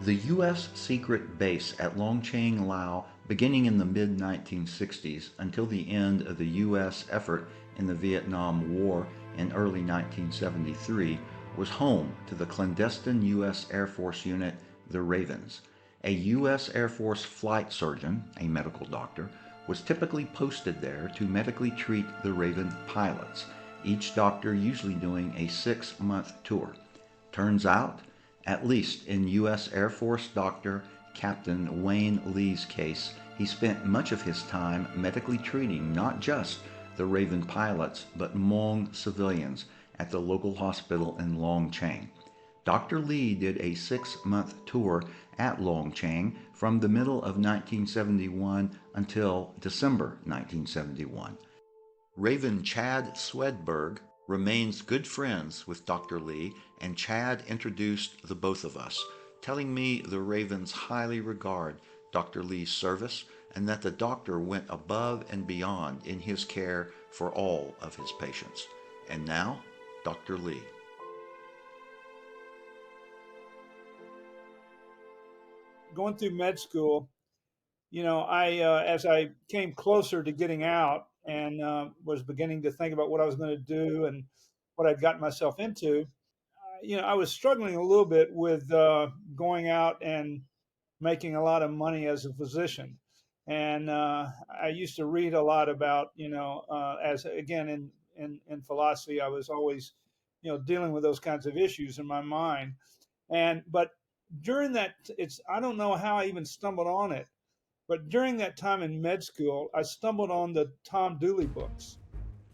The U.S. secret base at Long Tieng Laos, beginning in the mid-1960s until the end of the U.S. effort in the Vietnam War in early 1973, was home to the clandestine U.S. Air Force unit, the Ravens. A U.S. Air Force flight surgeon, a medical doctor, was typically posted there to medically treat the Raven pilots, each doctor usually doing a 6-month tour. Turns out, at least in U.S. Air Force Doctor Captain Wayne Lee's case, he spent much of his time medically treating not just the Raven pilots, but Hmong civilians at the local hospital in Long Tieng. Dr. Lee did a 6-month tour at Long Tieng from the middle of 1971 until December 1971. Raven Chad Swedberg remains good friends with Dr. Lee, and Chad introduced the both of us, telling me the Ravens highly regard Dr. Lee's service and that the doctor went above and beyond in his care for all of his patients. And now, Dr. Lee. Going through med school, I as I came closer to getting out and was beginning to think about what I was going to do and what I'd gotten myself into, I was struggling a little bit with going out and making a lot of money as a physician. And I used to read a lot about, as again in philosophy, I was always, dealing with those kinds of issues in my mind. But during that, I don't know how I even stumbled on it, but during that time in med school, I stumbled on the Tom Dooley books.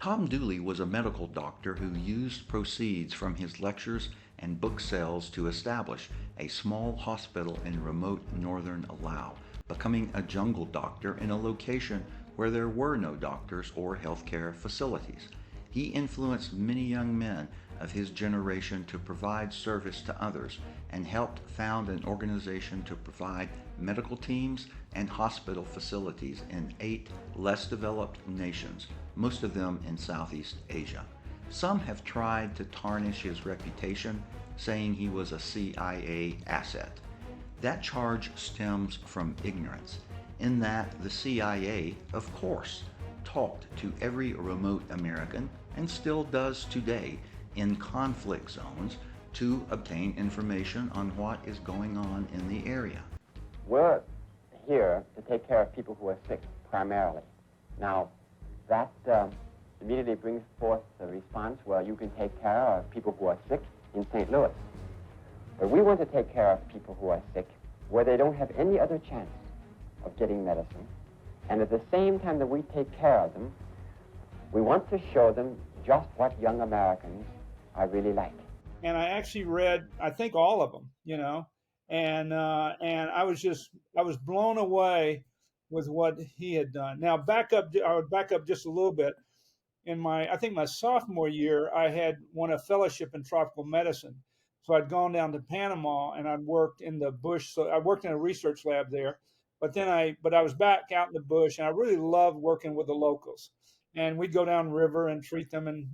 Tom Dooley was a medical doctor who used proceeds from his lectures and book sales to establish a small hospital in remote northern Laos, becoming a jungle doctor in a location where there were no doctors or healthcare facilities. He influenced many young men of his generation to provide service to others and helped found an organization to provide medical teams and hospital facilities in 8 less developed nations, most of them in Southeast Asia. Some have tried to tarnish his reputation, saying he was a CIA asset. That charge stems from ignorance, in that the CIA, of course, talked to every remote American, and still does today, in conflict zones to obtain information on what is going on in the area. We're here to take care of people who are sick, primarily. Now, that immediately brings forth the response, well, you can take care of people who are sick in St. Louis. But we want to take care of people who are sick where they don't have any other chance of getting medicine. And at the same time that we take care of them, we want to show them just what young Americans are really like. And I actually read, I think, all of them, and I was blown away with what he had done. Now, I would back up just a little bit. I think my sophomore year, I had won a fellowship in tropical medicine. So I'd gone down to Panama and I'd worked in the bush. So I worked in a research lab there, but I was back out in the bush, and I really loved working with the locals. And we'd go down river and treat them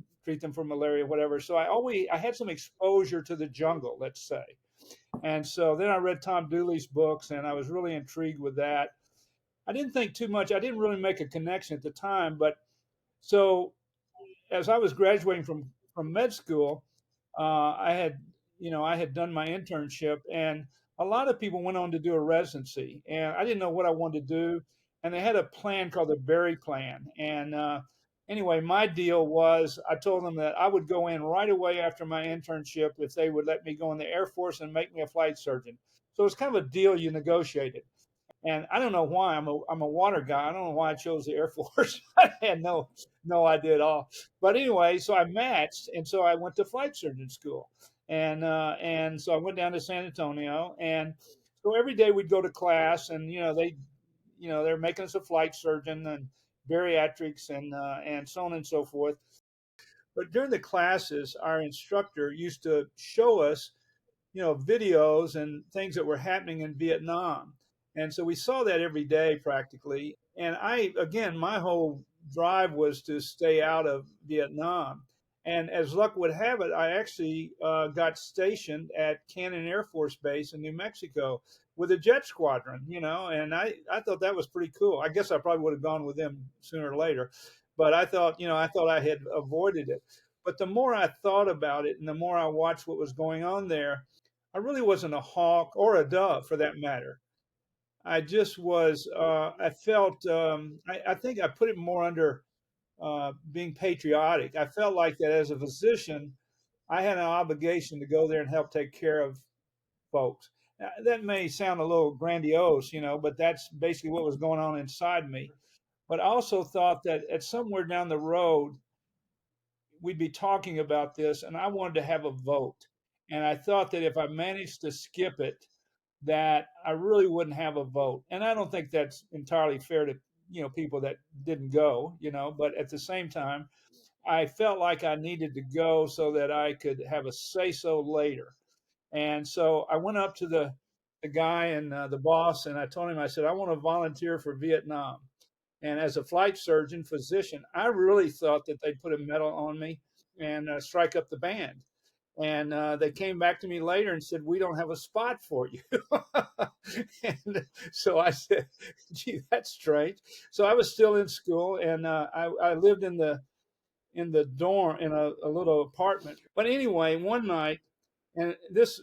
for malaria, whatever. So I had some exposure to the jungle, let's say. And so then I read Tom Dooley's books, and I was really intrigued with that. I didn't think too much. I didn't really make a connection at the time, but so as I was graduating from med school, I had done my internship, and a lot of people went on to do a residency, and I didn't know what I wanted to do. And they had a plan called the Berry Plan. And anyway, my deal was I told them that I would go in right away after my internship if they would let me go in the Air Force and make me a flight surgeon. So it's kind of a deal you negotiated. And I don't know why I'm a water guy. I don't know why I chose the Air Force. I had no idea at all. But anyway, so I matched, and so I went to flight surgeon school, and so I went down to San Antonio, and so every day we'd go to class, and they're making us a flight surgeon and bariatrics and so on and so forth. But during the classes, our instructor used to show us, videos and things that were happening in Vietnam. And so we saw that every day practically. And again, my whole drive was to stay out of Vietnam. And as luck would have it, I actually got stationed at Cannon Air Force Base in New Mexico with a jet squadron, and I thought that was pretty cool. I guess I probably would have gone with them sooner or later, but I thought, I thought I had avoided it. But the more I thought about it and the more I watched what was going on there, I really wasn't a hawk or a dove for that matter. I just was, I felt, I think I put it more under being patriotic. I felt like that as a physician, I had an obligation to go there and help take care of folks. That may sound a little grandiose, but that's basically what was going on inside me. But I also thought that at somewhere down the road, we'd be talking about this, and I wanted to have a vote. And I thought that if I managed to skip it, that I really wouldn't have a vote. And I don't think that's entirely fair to, people that didn't go, but at the same time, I felt like I needed to go so that I could have a say so later. And so I went up to the guy and the boss, and I told him, I said, I want to volunteer for Vietnam. And as a flight surgeon, physician, I really thought that they'd put a medal on me and strike up the band. And they came back to me later and said, we don't have a spot for you. And so I said, gee, that's strange. So I was still in school, and I lived in the dorm in a little apartment. But anyway, one night, and this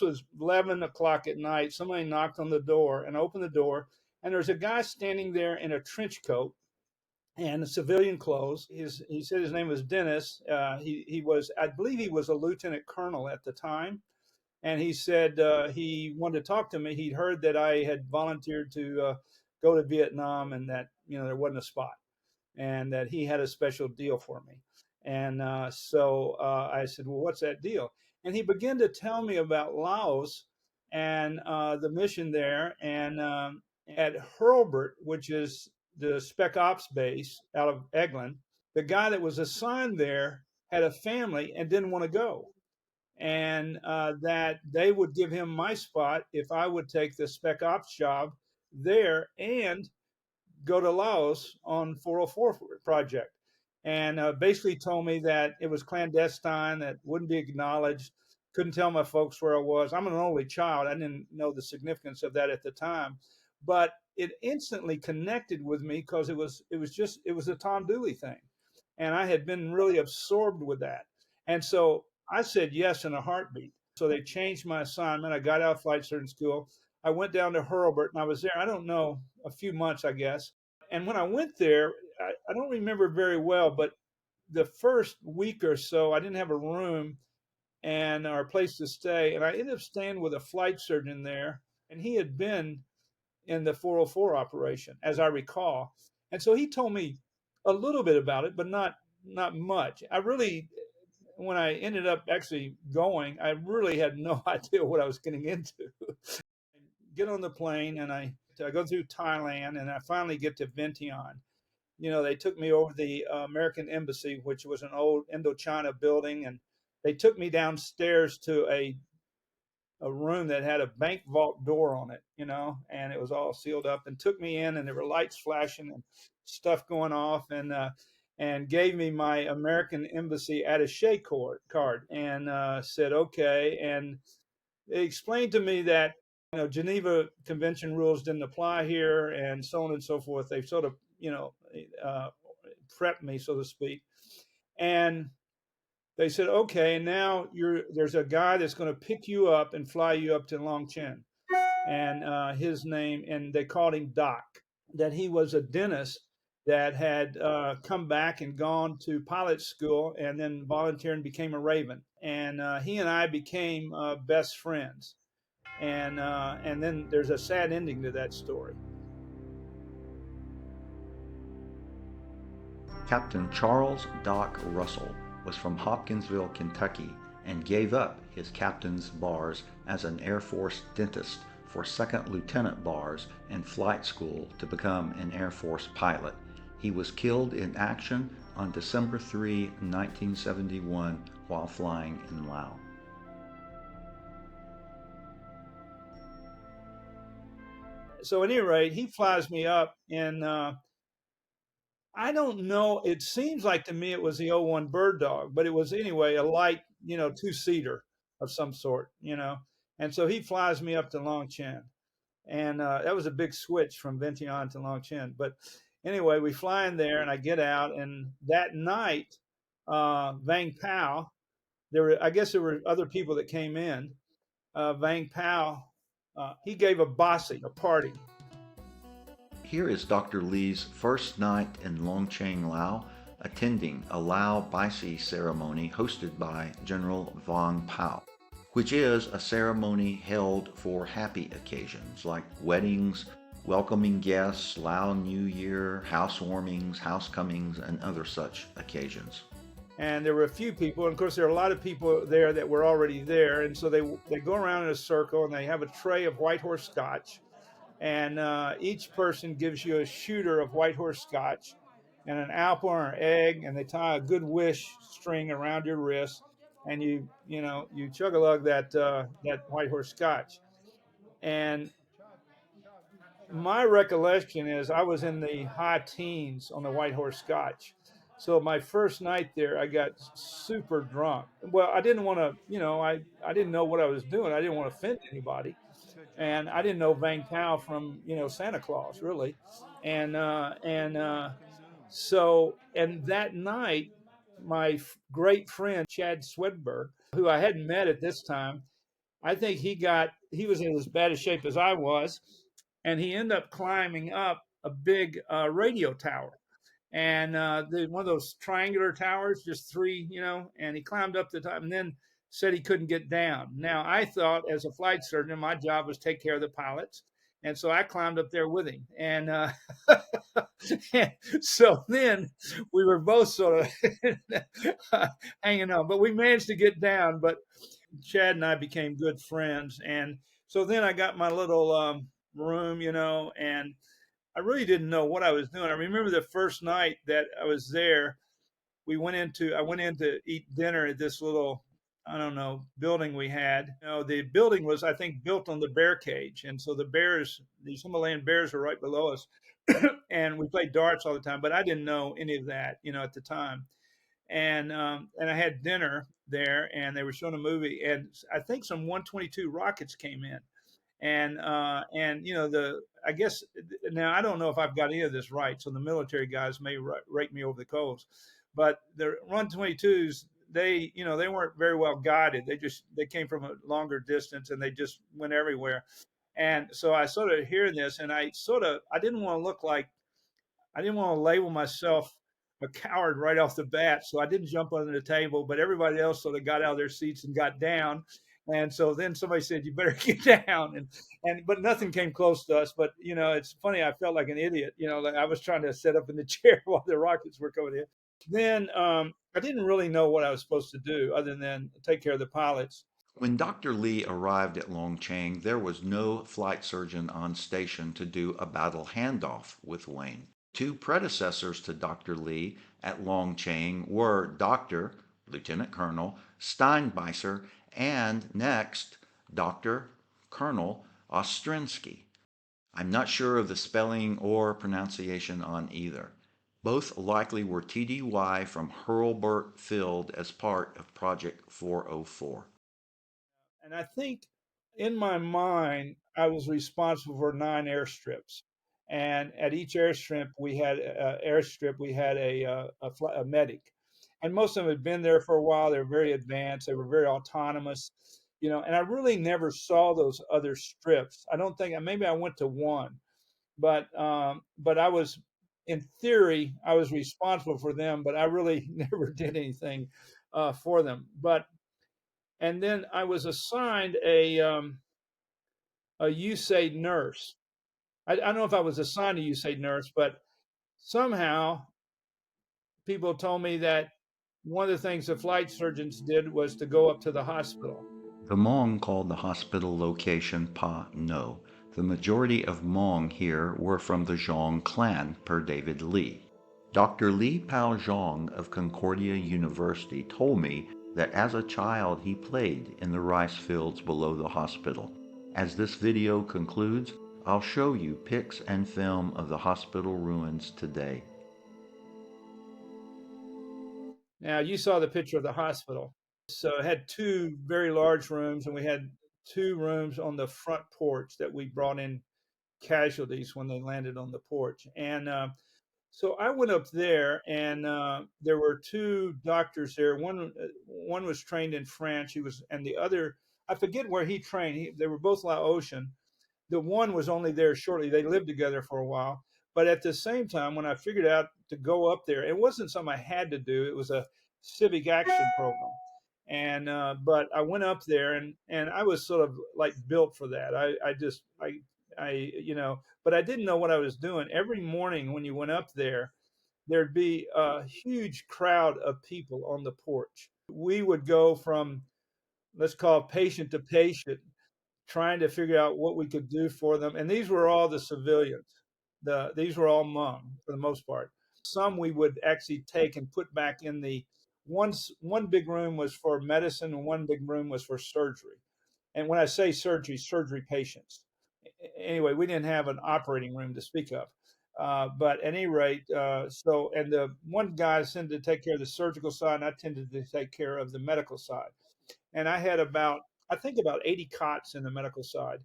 was 11 o'clock at night, somebody knocked on the door and opened the door, and there's a guy standing there in a trench coat and civilian clothes. He said his name was Dennis. He was, I believe he was a lieutenant colonel at the time. And he said he wanted to talk to me. He'd heard that I had volunteered to go to Vietnam, and that, there wasn't a spot, and that he had a special deal for me. And so I said, well, what's that deal? And he began to tell me about Laos and the mission there. And at Hurlburt, which is the Spec Ops base out of Eglin, the guy that was assigned there had a family and didn't want to go. And that they would give him my spot if I would take the Spec Ops job there and go to Laos on 404 project. And basically told me that it was clandestine, that wouldn't be acknowledged, couldn't tell my folks where I was. I'm an only child. I didn't know the significance of that at the time, but it instantly connected with me because it was a Tom Dooley thing. And I had been really absorbed with that. And so I said yes in a heartbeat. So they changed my assignment. I got out of flight surgeon school. I went down to Hurlburt, and I was there, I don't know, a few months, I guess. And when I went there, I don't remember very well, but the first week or so, I didn't have a room and or a place to stay. And I ended up staying with a flight surgeon there, and he had been in the 404 operation, as I recall. And so he told me a little bit about it, but not much. I really, when I ended up actually going, I really had no idea what I was getting into. Get on the plane, and I go through Thailand, and I finally get to Vientiane. They took me over the American Embassy, which was an old Indochina building, and they took me downstairs to a room that had a bank vault door on it, and it was all sealed up, and took me in, and there were lights flashing and stuff going off, and gave me my American Embassy attaché card, and said, okay. And they explained to me that, Geneva Convention rules didn't apply here, and so on and so forth. They sort of, prepped me, so to speak. And they said, okay, now there's a guy that's going to pick you up and fly you up to Long Tieng. And his name, and they called him Doc, that he was a dentist that had come back and gone to pilot school and then volunteered and became a Raven. And he and I became best friends. And then there's a sad ending to that story. Captain Charles Doc Russell was from Hopkinsville, Kentucky, and gave up his captain's bars as an Air Force dentist for second lieutenant bars and flight school to become an Air Force pilot. He was killed in action on December 3, 1971, while flying in Laos. So at any rate, he flies me up, and I don't know. It seems like to me it was the '01 Bird Dog, but it was anyway a light, two-seater of some sort. And so he flies me up to Long Tieng, and that was a big switch from Vientiane to Long Tieng. But anyway, we fly in there, and I get out, and that night, Vang Pao, I guess there were other people that came in. Vang Pao, he gave a bossy, a party. Here is Dr. Lee's first night in Long Tieng Laos, attending a Lao Baisi ceremony hosted by General Vang Pao, which is a ceremony held for happy occasions like weddings, welcoming guests, Lao New Year, housewarmings, housecomings, and other such occasions. And there were a few people, and of course there are a lot of people there that were already there, and so they go around in a circle, and they have a tray of white horse scotch, and each person gives you a shooter of white horse scotch and an apple or an egg, and they tie a good wish string around your wrist, and you chug-a-lug that white horse scotch. And my recollection is I was in the high teens on the white horse scotch. So my first night there, I got super drunk. Well, I didn't want to, I didn't know what I was doing. I didn't want to offend anybody, and I didn't know Vang Pao from Santa Claus really, and so that night, my great friend Chad Swedberg, who I hadn't met at this time, I think he was in as bad a shape as I was, and he ended up climbing up a big radio tower, and one of those triangular towers, just three, and he climbed up the top, and then said he couldn't get down. Now I thought, as a flight surgeon, my job was take care of the pilots, and so I climbed up there with him, and and so then we were both sort of hanging on, but we managed to get down. But Chad and I became good friends, and so then I got my little room, and I really didn't know what I was doing. I remember the first night that I was there, I went in to eat dinner at this little, I don't know, building we had. The building was, I think, built on the bear cage, and so these Himalayan bears were right below us, and we played darts all the time. But I didn't know any of that, at the time. And I had dinner there, and they were showing a movie, and I think some 122 rockets came in, and I guess now I don't know if I've got any of this right, so the military guys may rake me over the coals, but the 122s, they weren't very well guided. They came from a longer distance, and they just went everywhere. And so I sort of hear this, and I didn't want to look like, I didn't want to label myself a coward right off the bat, so I didn't jump under the table. But everybody else sort of got out of their seats and got down. And so then somebody said, "You better get down," but nothing came close to us. But it's funny. I felt like an idiot. Like I was trying to sit up in the chair while the rockets were coming in. Then I didn't really know what I was supposed to do other than take care of the pilots. When Dr. Lee arrived at Long Tieng, there was no flight surgeon on station to do a battle handoff with Wayne. Two predecessors to Dr. Lee at Long Tieng were Dr. Lieutenant Colonel Steinbeiser and next Dr. Colonel Ostrenzky. I'm not sure of the spelling or pronunciation on either. Both likely were TDY from Hurlburt Field as part of Project 404. And I think in my mind, I was responsible for 9 airstrips. And at each airstrip, we had a medic. And most of them had been there for a while. They were very advanced. They were very autonomous, and I really never saw those other strips. I don't think, maybe I went to one, but I was, in theory, I was responsible for them, but I really never did anything for them. And then I was assigned a USAID nurse. I don't know if I was assigned a USAID nurse, but somehow people told me that one of the things the flight surgeons did was to go up to the hospital. The Hmong called the hospital location Pa No. The majority of Hmong here were from the Zhong clan, per David Lee. Dr. Li Pao Zhong of Concordia University told me that as a child he played in the rice fields below the hospital. As this video concludes, I'll show you pics and film of the hospital ruins today. Now, you saw the picture of the hospital. So it had two very large rooms, and we had two rooms on the front porch that we brought in casualties when they landed on the porch. And so I went up there, and there were two doctors there. One was trained in France. And the other, I forget where he trained. They were both Laotian. The one was only there shortly. They lived together for a while. But at the same time, when I figured out to go up there, it wasn't something I had to do. It was a civic action program. And but I went up there, and I was sort of like built for that. But I didn't know what I was doing. Every morning when you went up there, there'd be a huge crowd of people on the porch. We would go from, let's call it, patient to patient, trying to figure out what we could do for them. And these were all the civilians. These were all Hmong for the most part. Some we would actually take and put back in the one big room was for medicine, and one big room was for surgery. And when I say surgery, surgery patients. Anyway, we didn't have an operating room to speak of. But at any rate, and the one guy tended to take care of the surgical side, and I tended to take care of the medical side. And I had I think about 80 cots in the medical side,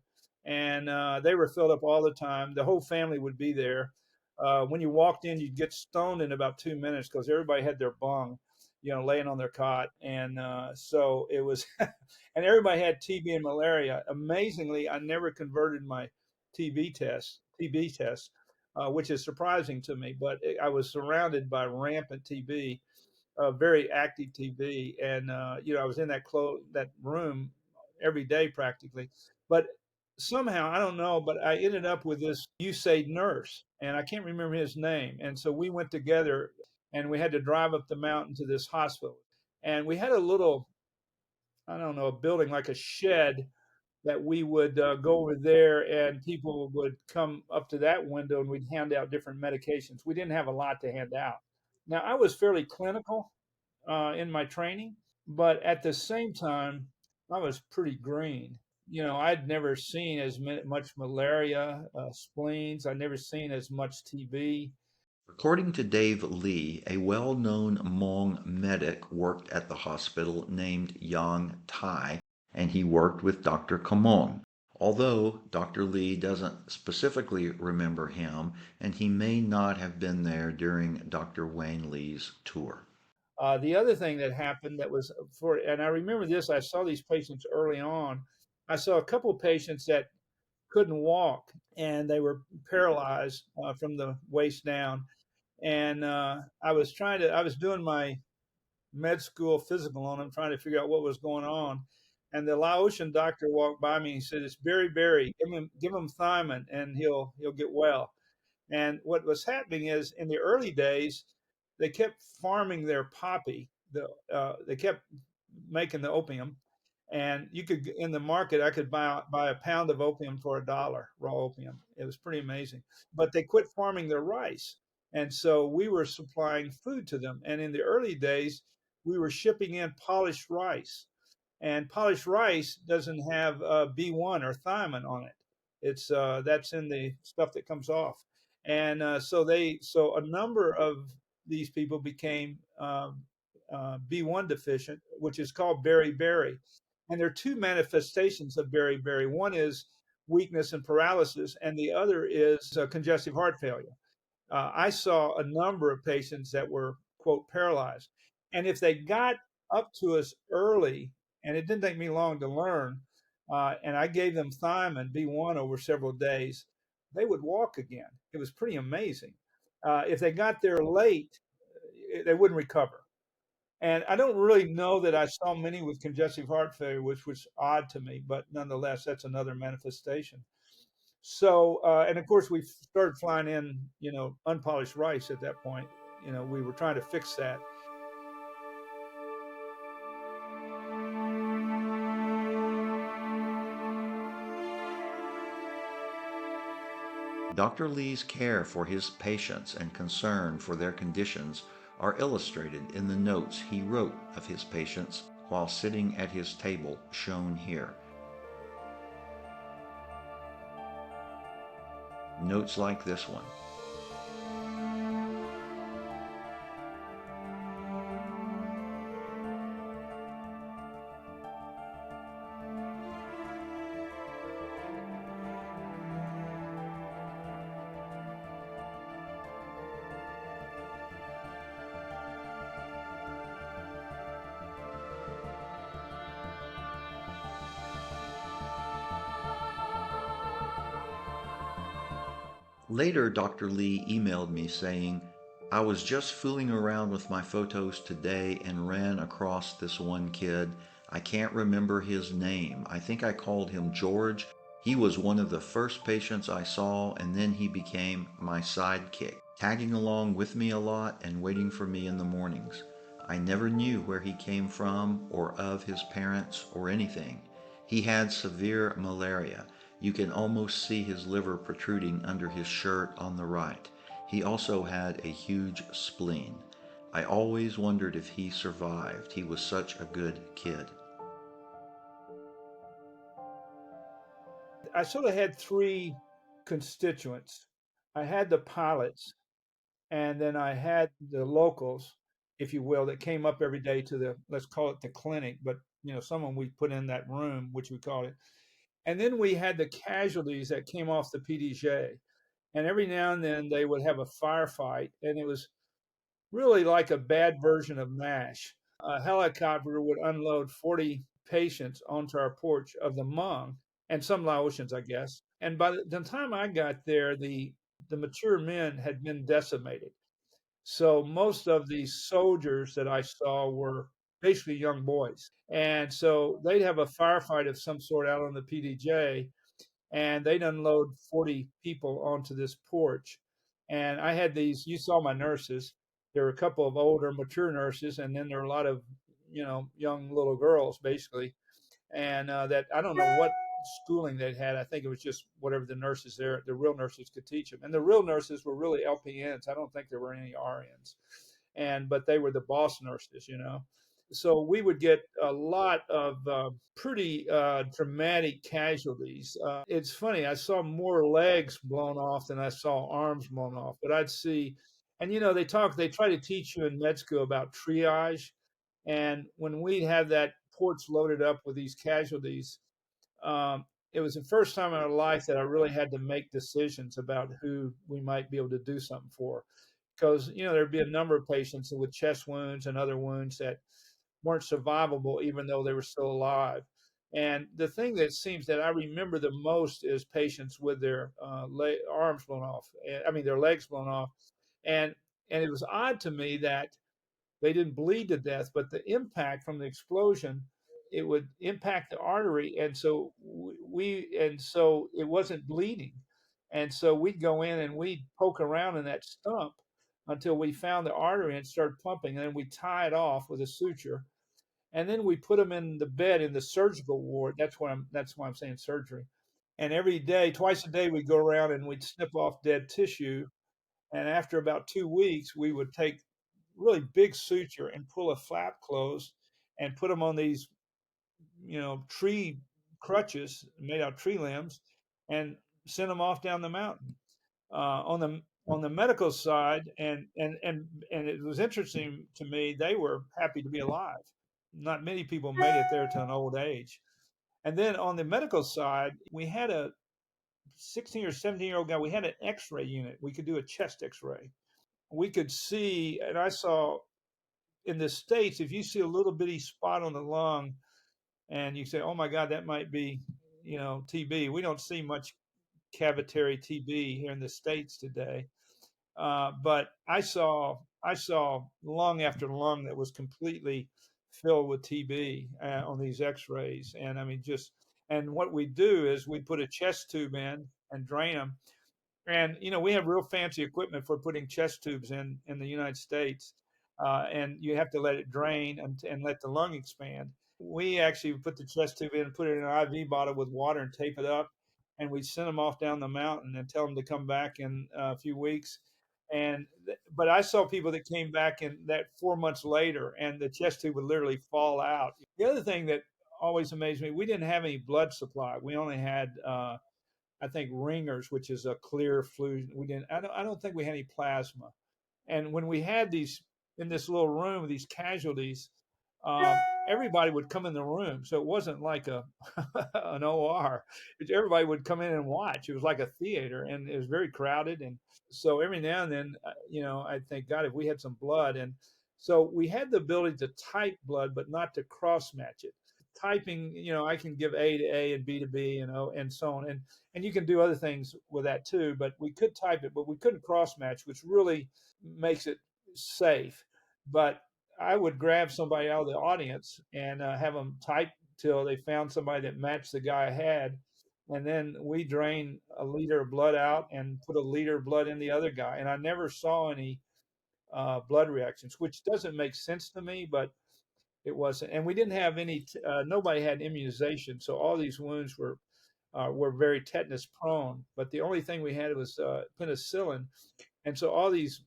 and they were filled up all the time. The whole family would be there. When you walked in, you'd get stoned in about 2 minutes because everybody had their bung, laying on their cot. And so it was, and everybody had TB and malaria. Amazingly, I never converted my TB test, which is surprising to me, but I was surrounded by rampant TB, very active TB, and I was in that room every day practically. But somehow, I don't know, but I ended up with this USAID nurse, and I can't remember his name. And so we went together, and we had to drive up the mountain to this hospital, and we had a little, I don't know, a building like a shed that we would go over there, and people would come up to that window, and we'd hand out different medications. We didn't have a lot to hand out. Now, I was fairly clinical in my training, but at the same time, I was pretty green. I'd never seen much malaria, spleens. I'd never seen as much TB. According to Dave Lee, a well-known Hmong medic worked at the hospital named Yang Tai, and he worked with Dr. Khammoune. Although Dr. Lee doesn't specifically remember him, and he may not have been there during Dr. Wayne Lee's tour. The other thing that happened and I remember this, I saw these patients early on. I saw a couple of patients that couldn't walk, and they were paralyzed from the waist down. And I was doing my med school physical on them, trying to figure out what was going on. And the Laotian doctor walked by me and he said, "It's Berry. Give him thiamine, and he'll get well." And what was happening is, in the early days, they kept farming their poppy. They kept making the opium, and you could, in the market, I could buy a pound of opium for $1, raw opium. It was pretty amazing. But they quit farming their rice, and so we were supplying food to them. And in the early days, we were shipping in polished rice, and polished rice doesn't have B1 or thiamine on it. It's that's in the stuff that comes off. And so a number of these people became B1 deficient, which is called beriberi. And there are two manifestations of beriberi. One is weakness and paralysis, and the other is congestive heart failure. I saw a number of patients that were, quote, paralyzed. And if they got up to us early, and it didn't take me long to learn, and I gave them thiamine, B1, over several days, they would walk again. It was pretty amazing. If they got there late, they wouldn't recover. And I don't really know that I saw many with congestive heart failure, which was odd to me, but nonetheless, that's another manifestation. So, and of course, we started flying in, unpolished rice at that point. We were trying to fix that. Dr. Lee's care for his patients and concern for their conditions are illustrated in the notes he wrote of his patients while sitting at his table, shown here. Notes like this one. Later, Dr. Lee emailed me saying, I was just fooling around with my photos today and ran across this one kid. I can't remember his name. I think I called him George. He was one of the first patients I saw, and then he became my sidekick, tagging along with me a lot and waiting for me in the mornings. I never knew where he came from or of his parents or anything. He had severe malaria. You can almost see his liver protruding under his shirt on the right. He also had a huge spleen. I always wondered if he survived. He was such a good kid. I sort of had three constituents. I had the pilots, and then I had the locals, if you will, that came up every day to the, let's call it the clinic, but someone we put in that room, which we called it. And then we had the casualties that came off the PDJ. And every now and then they would have a firefight, and it was really like a bad version of MASH. A helicopter would unload 40 patients onto our porch of the Hmong and some Laotians, I guess. And by the time I got there, the mature men had been decimated. So most of these soldiers that I saw were basically young boys. And so they'd have a firefight of some sort out on the PDJ, and they'd unload 40 people onto this porch. And I had these, you saw my nurses. There were a couple of older, mature nurses, and then there were a lot of, young little girls, basically. And that I don't know what schooling they'd had. I think it was just whatever the nurses there, the real nurses could teach them. And the real nurses were really LPNs. I don't think there were any RNs. But they were the boss nurses. So we would get a lot of pretty dramatic casualties. It's funny, I saw more legs blown off than I saw arms blown off, but I'd see, and they try to teach you in med school about triage. And when we have that porch loaded up with these casualties, it was the first time in our life that I really had to make decisions about who we might be able to do something for. Because, there'd be a number of patients with chest wounds and other wounds that weren't survivable, even though they were still alive. And the thing that seems that I remember the most is patients with their arms blown off. I mean, their legs blown off. And it was odd to me that they didn't bleed to death, but the impact from the explosion, it would impact the artery, and so so it wasn't bleeding, and so we'd go in and we'd poke around in that stump until we found the artery and started pumping, and then we tie it off with a suture, and then we put them in the bed in the surgical ward. That's why I'm saying surgery. And every day, twice a day, we'd go around and we'd snip off dead tissue. And after about 2 weeks, we would take really big suture and pull a flap close and put them on these, tree crutches made out of tree limbs and send them off down the mountain. On the medical side, and it was interesting to me, they were happy to be alive. Not many people made it there to an old age. And then on the medical side, we had a 16 or 17-year-old guy. We had an X-ray unit. We could do a chest X-ray. We could see, and I saw in the States, if you see a little bitty spot on the lung and you say, oh my God, that might be, TB. We don't see much cavitary TB here in the States today. But I saw lung after lung that was completely filled with TB on these X-rays. And I mean, and what we do is we put a chest tube in and drain them. And we have real fancy equipment for putting chest tubes in the United States, and you have to let it drain and let the lung expand. We actually put the chest tube in and put it in an IV bottle with water and tape it up, and we send them off down the mountain and tell them to come back in a few weeks. But I saw people that came back in that 4 months later, and the chest tube would literally fall out. The other thing that always amazed me, we didn't have any blood supply. We only had I think ringers, which is a clear fluid. We didn't. I don't think we had any plasma. And when we had these in this little room, these casualties, um, everybody would come in the room. So it wasn't like an OR. Everybody would come in and watch. It was like a theater, and it was very crowded. And so every now and then, I think, God, if we had some blood, and so we had the ability to type blood, but not to cross match it. typing, I can give A to A and B to B, and so on. And you can do other things with that too, but we could type it, but we couldn't cross match, which really makes it safe. But I would grab somebody out of the audience and have them type till they found somebody that matched the guy I had. And then we drain a liter of blood out and put a liter of blood in the other guy. And I never saw any blood reactions, which doesn't make sense to me, but it wasn't. And we didn't have any, nobody had immunization. So all these wounds were very tetanus prone. But the only thing we had was penicillin. And so all these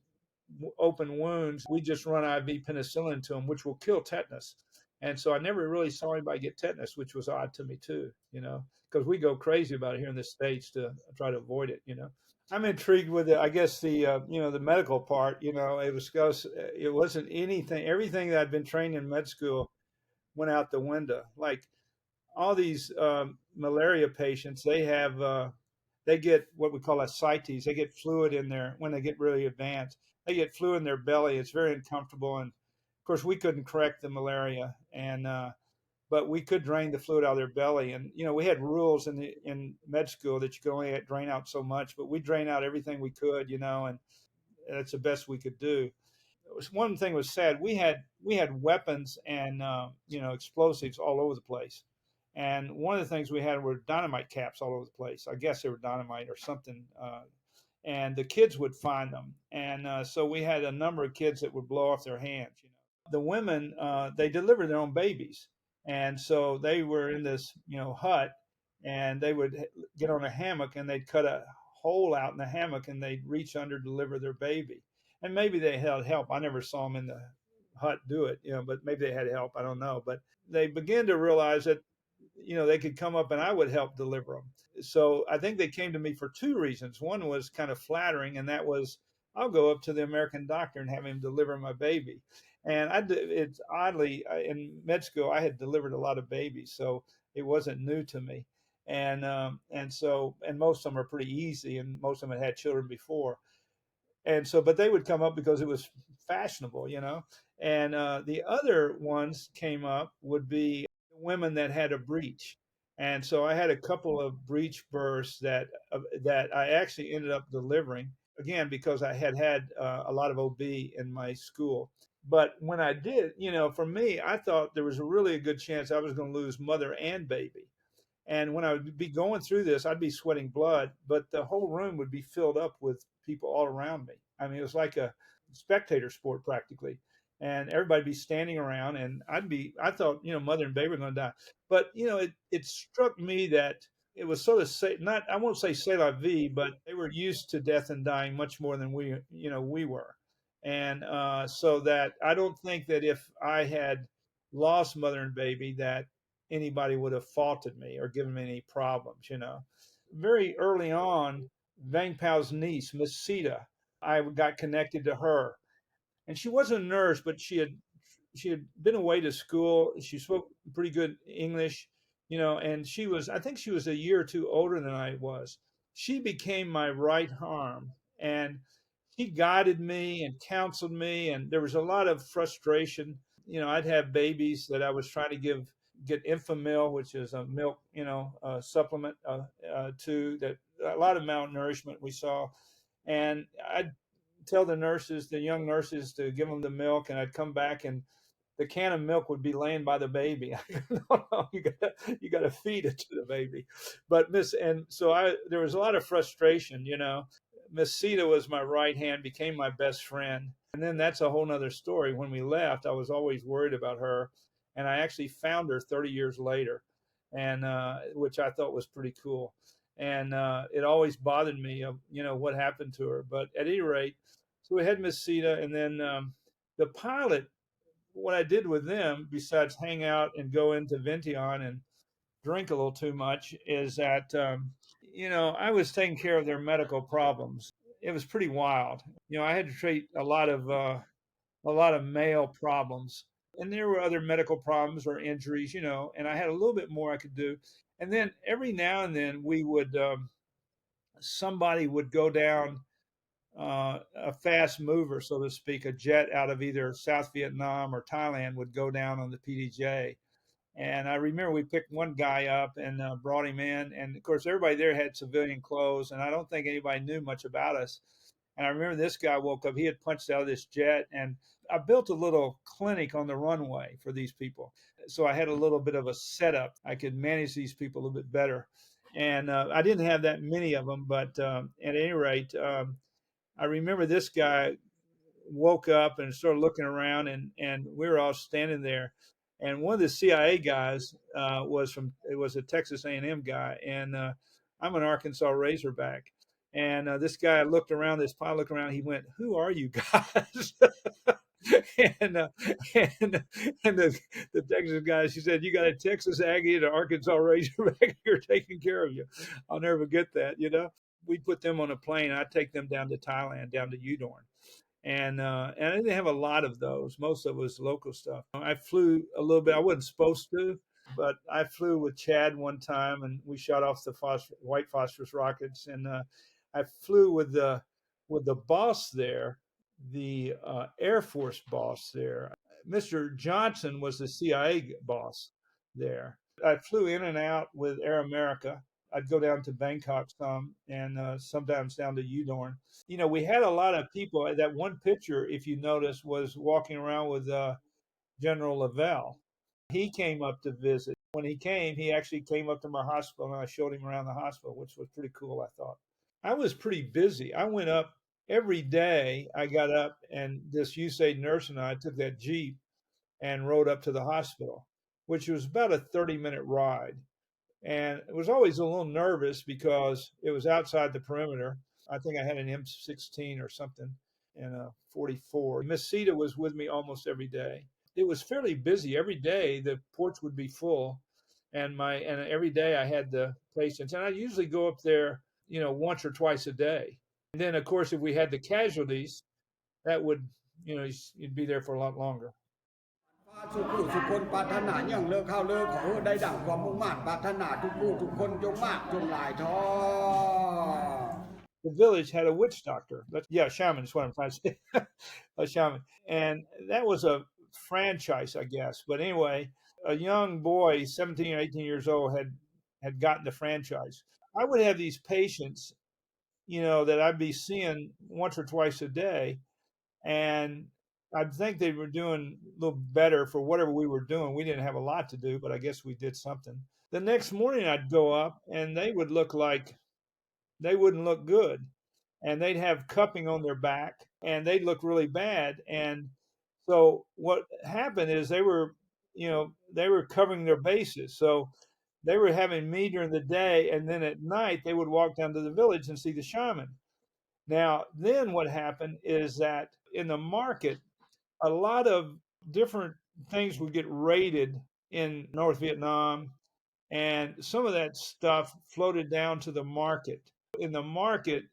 open wounds, we just run IV penicillin to them, which will kill tetanus. And so I never really saw anybody get tetanus, which was odd to me too, because we go crazy about it here in the States to try to avoid it. I'm intrigued with it. I guess the medical part, it was because it wasn't anything, everything that I'd been trained in med school went out the window. Like all these malaria patients, they get what we call ascites. They get fluid in there when they get really advanced. They get fluid in their belly. It's very uncomfortable. And of course, we couldn't correct the malaria, but we could drain the fluid out of their belly. And we had rules in med school that you could only drain out so much, but we drain out everything we could, and that's the best we could do. One thing was sad. We had weapons and explosives all over the place. And one of the things we had were dynamite caps all over the place. I guess they were dynamite or something. And the kids would find them. And so we had a number of kids that would blow off their hands. The women, they delivered their own babies. And so they were in this, hut, and they would get on a hammock and they'd cut a hole out in the hammock and they'd reach under to deliver their baby. And maybe they had help. I never saw them in the hut do it, but maybe they had help. I don't know. But they began to realize that they could come up and I would help deliver them. So I think they came to me for two reasons. One was kind of flattering, and that was I'll go up to the American doctor and have him deliver my baby. And it's oddly in med school I had delivered a lot of babies, so it wasn't new to me. And most of them are pretty easy, and most of them had children before. And so, but they would come up because it was fashionable, And the other ones came up would be women that had a breech. And so I had a couple of breech births that I actually ended up delivering, again, because I had a lot of OB in my school. But when I did, for me, I thought there was a good chance I was going to lose mother and baby. And when I would be going through this, I'd be sweating blood, but the whole room would be filled up with people all around me. I mean, it was like a spectator sport practically. And everybody'd be standing around, and I thought, mother and baby were going to die. But, it struck me that it was sort of, I won't say c'est la vie, but they were used to death and dying much more than we were. And so that I don't think that if I had lost mother and baby, that anybody would have faulted me or given me any problems, Very early on, Vang Pao's niece, Miss Sita, I got connected to her. And she wasn't a nurse, but she had been away to school. She spoke pretty good English, and I think she was a year or two older than I was. She became my right arm, and she guided me and counseled me. And there was a lot of frustration. I'd have babies that I was trying to get Infamil, which is a milk, supplement to that. A lot of malnourishment we saw. And I'd tell the young nurses to give them the milk, and I'd come back and the can of milk would be laying by the baby. No, you got to feed it to the baby. But there was a lot of frustration, Miss Sita was my right hand, became my best friend. And then that's a whole nother story. When we left, I was always worried about her. And I actually found her 30 years later, and which I thought was pretty cool. And it always bothered me, what happened to her. But at any rate, so we had Miss Sita, and then the pilot, what I did with them, besides hang out and go into Vientiane and drink a little too much, is that, I was taking care of their medical problems. It was pretty wild. I had to treat a lot of male problems. And there were other medical problems or injuries, and I had a little bit more I could do. And then every now and then somebody would go down a fast mover, so to speak, a jet out of either South Vietnam or Thailand would go down on the PDJ. And I remember we picked one guy up and brought him in. And of course, everybody there had civilian clothes, and I don't think anybody knew much about us. And I remember this guy woke up, he had punched out of this jet, and I built a little clinic on the runway for these people. So I had a little bit of a setup. I could manage these people a little bit better. And I didn't have that many of them, but at any rate, I remember this guy woke up and started looking around, and we were all standing there. And one of the CIA guys was a Texas A&M guy, and I'm an Arkansas Razorback. And this guy looked around, this pilot looked around, he went, "Who are you guys?" and uh, and and the Texas guy, she said, "You got a Texas Aggie and an Arkansas Razorback here taking care of you." I'll never forget that. We put them on a plane. I take them down to Thailand, down to Udorn. And I didn't have a lot of those. Most of it was local stuff. I flew a little bit. I wasn't supposed to, but I flew with Chad one time, and we shot off the white phosphorus rockets. And I flew with the boss there, the Air Force boss there. Mr. Johnson was the CIA boss there. I flew in and out with Air America. I'd go down to Bangkok some, and sometimes down to Udorn. We had a lot of people. That one picture, if you notice, was walking around with General Lavelle. He came up to visit. When he came, he actually came up to my hospital, and I showed him around the hospital, which was pretty cool, I thought. I was pretty busy. I went up every day. I got up, and this USAID nurse and I took that Jeep and rode up to the hospital, which was about a 30-minute ride. And it was always a little nervous because it was outside the perimeter. I think I had an M16 or something and a 44. Miss Sita was with me almost every day. It was fairly busy. Every day the ports would be full, and every day I had the patients. And I usually go up there, once or twice a day. And then of course if we had the casualties, that would, you'd be there for a lot longer. สุขุสุคนปรารถนาอย่างเลิกเข้าเลิกขอได้ดั่งความมุ่งมั่นปรารถนาทุกผู้ทุกคนจงมากจงหลายท้อ The village had a witch doctor. Yeah, shaman is what I'm trying to say. A shaman. And that was a franchise, I guess. But anyway, a young boy, 17 or 18 years old, had gotten the franchise. I would have these patients, that I'd be seeing once or twice a day. And I'd think they were doing a little better for whatever we were doing. We didn't have a lot to do, but I guess we did something. The next morning I'd go up, and they would look like they wouldn't look good, and they'd have cupping on their back, and they'd look really bad. And so what happened is they were covering their bases. So they were having me during the day, and then at night they would walk down to the village and see the shaman. Now, then what happened is that in the market, a lot of different things would get raided in North Vietnam, and some of that stuff floated down to the market. In the market,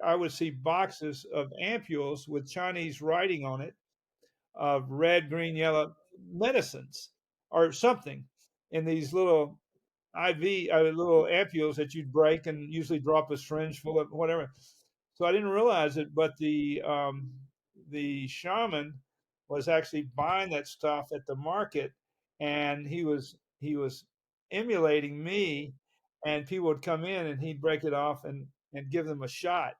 I would see boxes of ampules with Chinese writing on it of red, green, yellow medicines or something in these little little ampules that you'd break and usually drop a syringe full of whatever. So I didn't realize it, but the shaman was actually buying that stuff at the market, and he was emulating me, and people would come in and he'd break it off and give them a shot.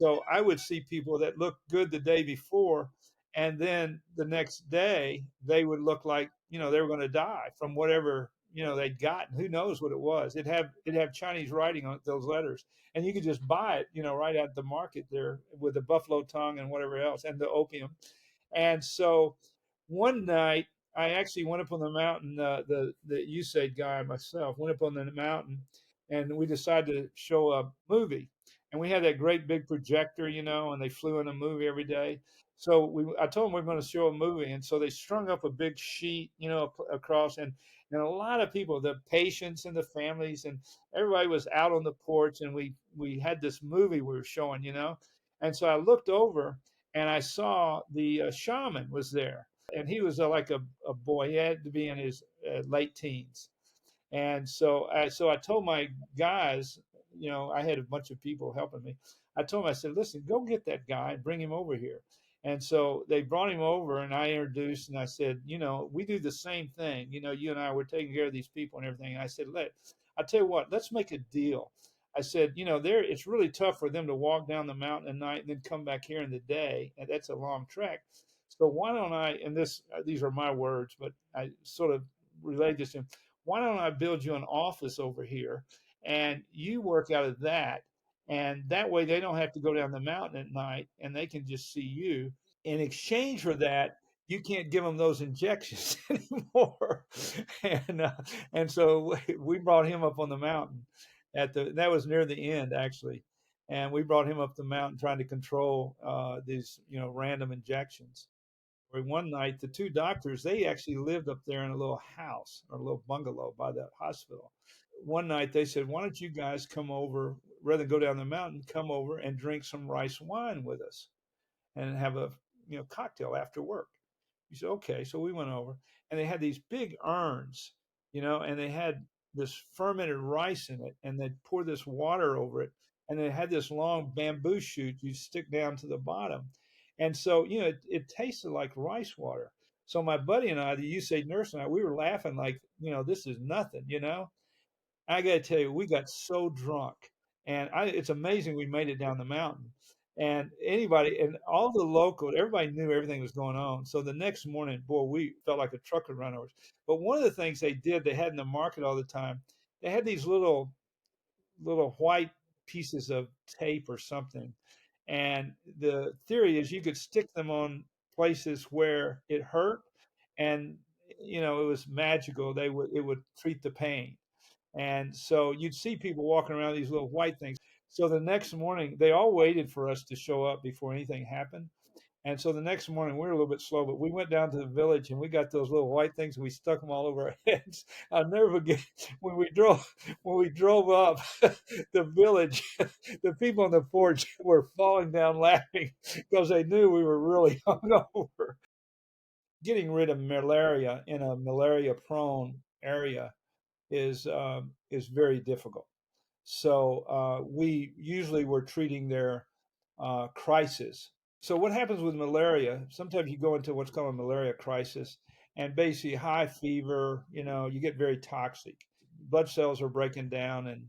So I would see people that looked good the day before, and then the next day they would look like they were going to die from whatever they'd gotten. Who knows what it was? It'd have Chinese writing on those letters, and you could just buy it, right at the market there with the buffalo tongue and whatever else, and the opium. And so one night I actually went up on the mountain. The USAID guy and myself went up on the mountain, and we decided to show a movie. And we had that great big projector, and they flew in a movie every day. So I told them we we're going to show a movie, and so they strung up a big sheet, across, and a lot of people, the patients and the families, and everybody was out on the porch, and we had this movie we were showing, And so I looked over, and I saw the shaman was there, and he was like a boy. He had to be in his late teens. And so I told my guys, I had a bunch of people helping me. I told them, I said, listen, go get that guy and bring him over here. And so they brought him over, and I introduced, and I said, we do the same thing. You and I were taking care of these people and everything. And I said, I tell you what, let's make a deal. I said, it's really tough for them to walk down the mountain at night and then come back here in the day. And that's a long trek. So why don't I, and these are my words, but I sort of relayed this to him. Why don't I build you an office over here and you work out of that? And that way they don't have to go down the mountain at night and they can just see you. In exchange for that, you can't give them those injections anymore. And so we brought him up on the mountain that was near the end actually. And we brought him up the mountain trying to control these, random injections. One night, the two doctors, they actually lived up there in a little house or a little bungalow by the hospital. One night they said, why don't you guys come over, rather than go down the mountain, come over and drink some rice wine with us and have a cocktail after work. We said, okay. So we went over and they had these big urns, and they had this fermented rice in it and they'd pour this water over it. And they had this long bamboo shoot you stick down to the bottom. And so, it tasted like rice water. So my buddy and I, the USAID nurse and I, we were laughing like, this is nothing, I got to tell you, we got so drunk, and it's amazing we made it down the mountain. And all the locals, everybody knew everything was going on. So the next morning, boy, we felt like a truck would run over us. But one of the things they had in the market all the time, they had these little white pieces of tape or something. And the theory is you could stick them on places where it hurt, and it was magical. It would treat the pain. And so you'd see people walking around these little white things. So the next morning, they all waited for us to show up before anything happened. And so the next morning, we were a little bit slow, but we went down to the village and we got those little white things and we stuck them all over our heads. I'll never forget when we drove up the village, the people on the porch were falling down laughing because they knew we were really hungover. Getting rid of malaria in a malaria-prone area is very difficult. So we usually were treating their crisis. So what happens with malaria? Sometimes you go into what's called a malaria crisis, and basically high fever. You get very toxic. Blood cells are breaking down, and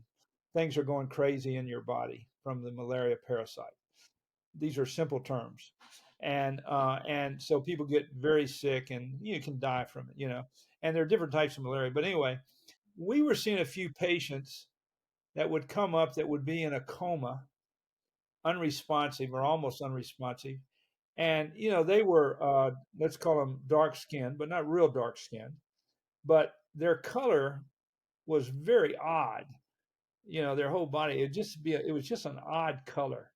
things are going crazy in your body from the malaria parasite. These are simple terms, and so people get very sick, and you can die from it. And there are different types of malaria, but anyway, we were seeing a few patients that would come up that would be in a coma, unresponsive or almost unresponsive. And, they were, let's call them dark skinned, but not real dark skinned. But their color was very odd. Their whole body, it was just an odd color.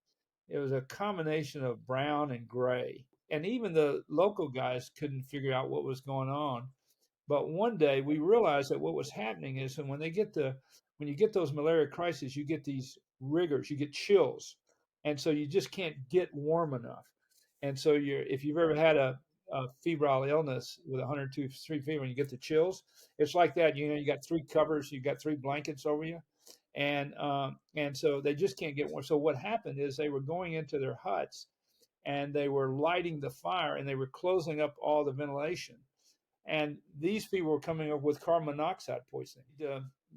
It was a combination of brown and gray. And even the local guys couldn't figure out what was going on. But one day we realized that what was happening is, and when you get those malaria crises, you get these rigors, you get chills, and so you just can't get warm enough. And so if you've ever had a febrile illness with 102.3 fever and you get the chills, it's like that. You got three covers, you got three blankets over you, and so they just can't get warm. So what happened is they were going into their huts and they were lighting the fire and they were closing up all the ventilation. And these people were coming up with carbon monoxide poisoning.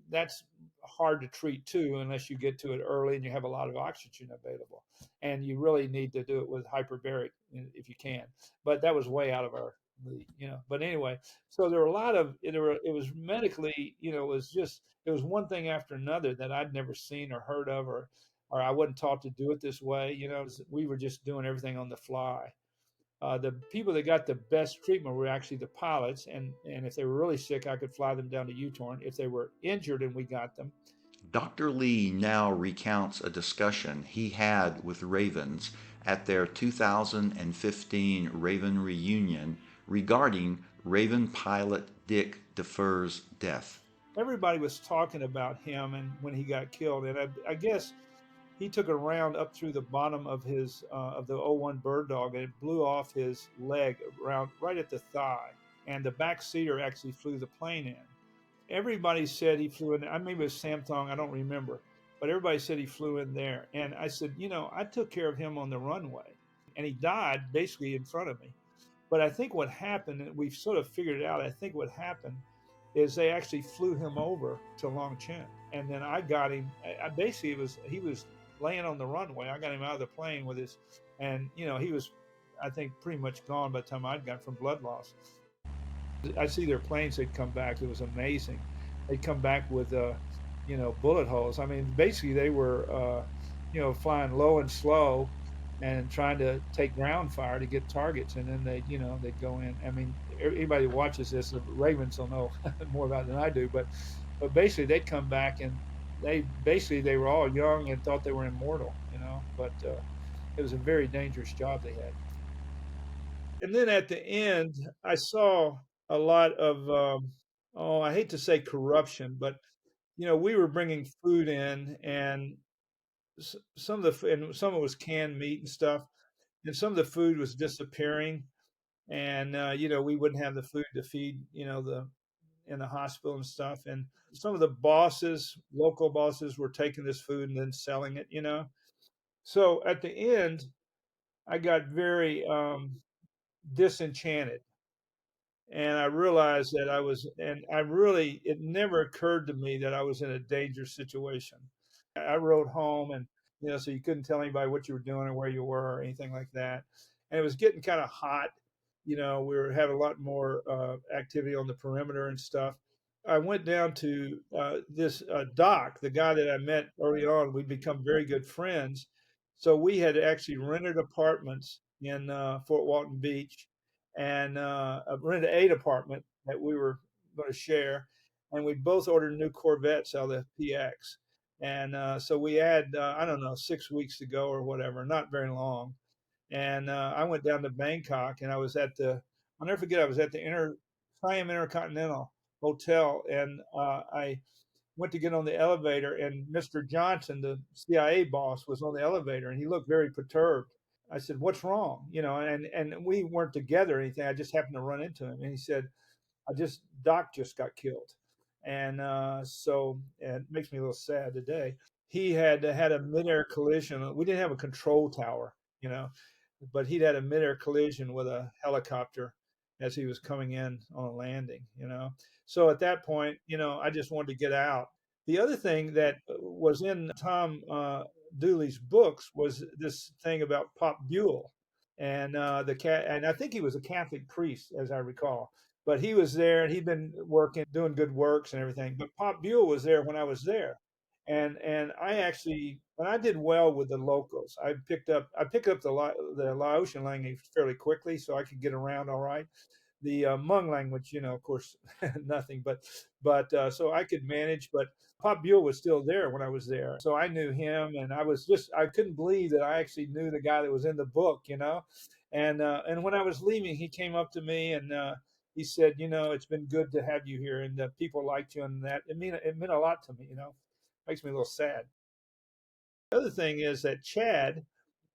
That's hard to treat too, unless you get to it early and you have a lot of oxygen available. And you really need to do it with hyperbaric if you can. But that was way out of our league, But anyway, so there were a lot of it. It was medically, it was one thing after another that I'd never seen or heard of, or I wasn't taught to do it this way. We were just doing everything on the fly. The people that got the best treatment were actually the pilots, and if they were really sick, I could fly them down to Utorn. If they were injured and we got them. Dr. Lee now recounts a discussion he had with Ravens at their 2015 Raven reunion regarding Raven pilot Dick Defer's death. Everybody was talking about him and when he got killed, and I guess he took a round up through the bottom of his of the 01 Bird Dog, and it blew off his leg around right at the thigh, and the back seater actually flew the plane in. Everybody said he flew in. Maybe it was Samthong, I don't remember, but everybody said he flew in there. And I said, I took care of him on the runway. and he died basically in front of me. But I think what happened, and we've sort of figured it out, I think what happened is they actually flew him over to Long Tieng, and then I got him. Basically, he was laying on the runway. I got him out of the plane with his, and he was, I think, pretty much gone by the time I'd got from blood loss. I see their planes. They'd come back. It was amazing. They'd come back with, bullet holes. I mean, basically they were, flying low and slow, and trying to take ground fire to get targets, and then they'd go in. I mean, anybody who watches this, the Ravens will know more about it than I do, but basically they'd come back, and they were all young and thought they were immortal, but it was a very dangerous job they had. And then at the end, I saw a lot of, I hate to say corruption, but we were bringing food in, and some of and some of it was canned meat and stuff, and some of the food was disappearing, and we wouldn't have the food to feed the in the hospital and stuff, and some of the bosses, local bosses, were taking this food and then selling it. So at the end, I got very disenchanted, and I realized that it never occurred to me that I was in a dangerous situation. I rode home, and so you couldn't tell anybody what you were doing or where you were or anything like that. And it was getting kind of hot. We were having a lot more activity on the perimeter and stuff. I went down to this Doc, the guy that I met early on. We'd become very good friends. So we had actually rented apartments in Fort Walton Beach, and rented an 8 apartment that we were going to share. And we both ordered new Corvettes out of the PX. And so we had, I don't know, 6 weeks to go or whatever, not very long. And I went down to Bangkok, and I'll never forget, I was at the Siam Intercontinental Hotel, and I went to get on the elevator, and Mr. Johnson, the CIA boss, was on the elevator, and he looked very perturbed. I said, "What's wrong?" And we weren't together or anything. I just happened to run into him, and he said, Doc just got killed." And so it makes me a little sad today. He had a midair collision. We didn't have a control tower, but he'd had a midair collision with a helicopter as he was coming in on a landing. So at that point, I just wanted to get out. The other thing that was in Tom Dooley's books was this thing about Pop Buell, and and I think he was a Catholic priest, as I recall. But he was there, and he'd been working, doing good works and everything. But Pop Buell was there when I was there, and I actually, when I did well with the locals, I picked up the Laotian language fairly quickly, so I could get around all right. The Hmong language, of course, nothing, but so I could manage. But Pop Buell was still there when I was there, so I knew him, and I couldn't believe that I actually knew the guy that was in the book, And when I was leaving, he came up to me, and he said, "It's been good to have you here, and people liked you, and that it meant a lot to me. Makes me a little sad." The other thing is that Chad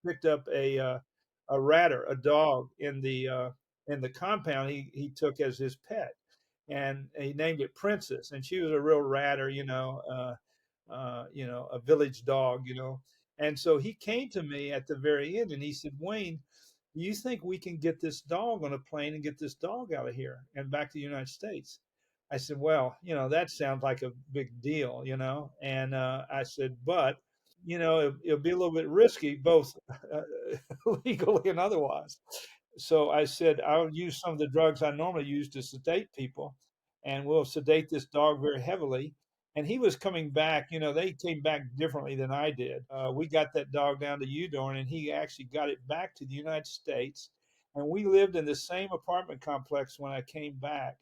picked up a ratter, a dog in the compound he took as his pet, and he named it Princess, and she was a real ratter, a village dog, And so he came to me at the very end, and he said, "Wayne, do you think we can get this dog on a plane and get this dog out of here and back to the United States?" I said, "Well, that sounds like a big deal, And I said, "But it'll be a little bit risky, both legally and otherwise." So I said, "I'll use some of the drugs I normally use to sedate people, and we'll sedate this dog very heavily." And he was coming back. They came back differently than I did. We got that dog down to Udorn, and he actually got it back to the United States. And we lived in the same apartment complex when I came back.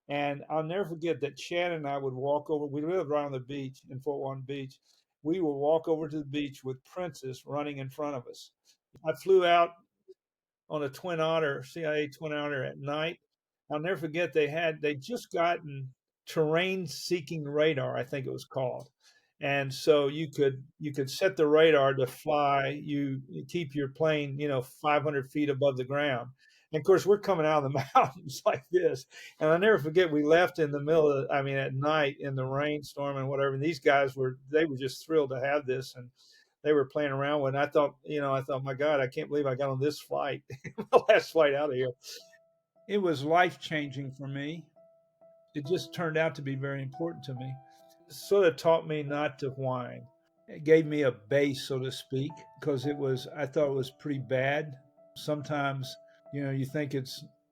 And I'll never forget that Chad and I would walk over. We lived right on the beach in Fort Walton Beach. We would walk over to the beach with Princess running in front of us. I flew out on a Twin Otter, CIA Twin Otter at night. I'll never forget they just gotten terrain seeking radar, I think it was called. And so you could set the radar to fly, you keep your plane, 500 feet above the ground. And of course, we're coming out of the mountains like this. And I'll never forget, we left in the middle of, at night in the rainstorm and whatever. And these guys they were just thrilled to have this. And they were playing around with. And I thought, my God, I can't believe I got on this flight, the last flight out of here. It was life-changing for me. It just turned out to be very important to me. It sort of taught me not to whine. It gave me a base, so to speak, because I thought it was pretty bad. Sometimes, you think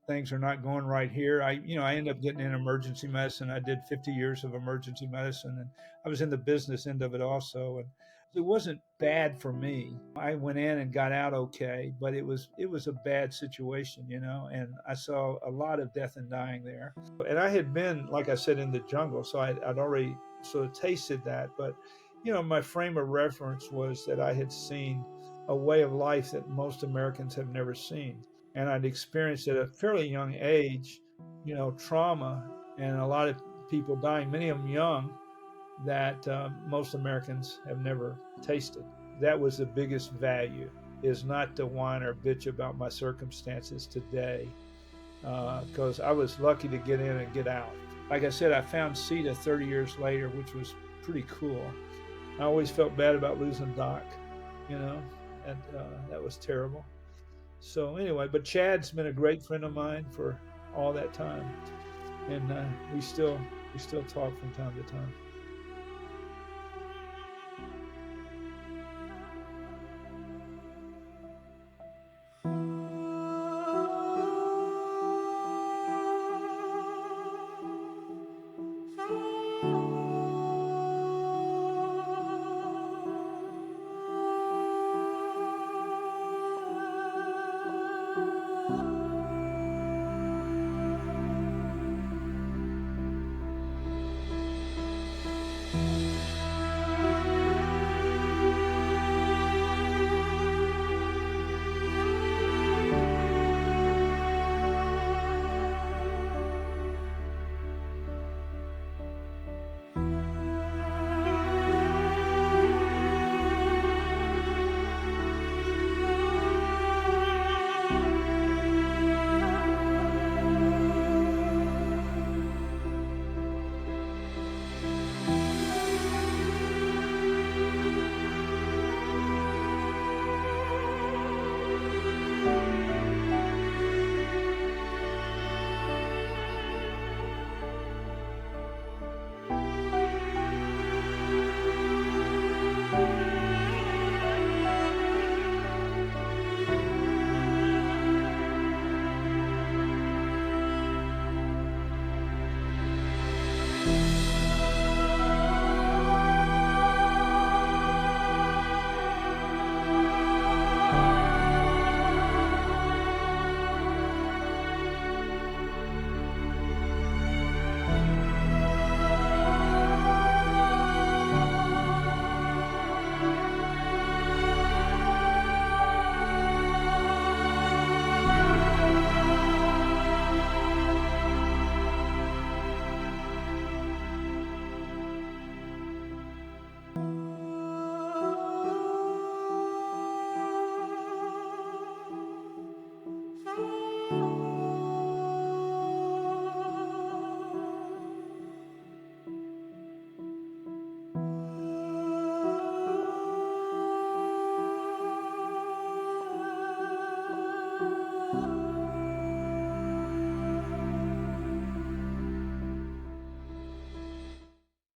things are not going right here. I ended up getting in emergency medicine. I did 50 years of emergency medicine, and I was in the business end of it also. And it wasn't bad for me. I went in and got out okay, but it was a bad situation, and I saw a lot of death and dying there. And I had been, like I said, in the jungle, so I'd already sort of tasted that. But my frame of reference was that I had seen a way of life that most Americans have never seen. And I'd experienced at a fairly young age, trauma and a lot of people dying, many of them young, that most Americans have never tasted. That was the biggest value, is not to whine or bitch about my circumstances today, because I was lucky to get in and get out. Like I said, I found CETA 30 years later, which was pretty cool. I always felt bad about losing Doc, and that was terrible. So anyway, but Chad's been a great friend of mine for all that time, and we still talk from time to time.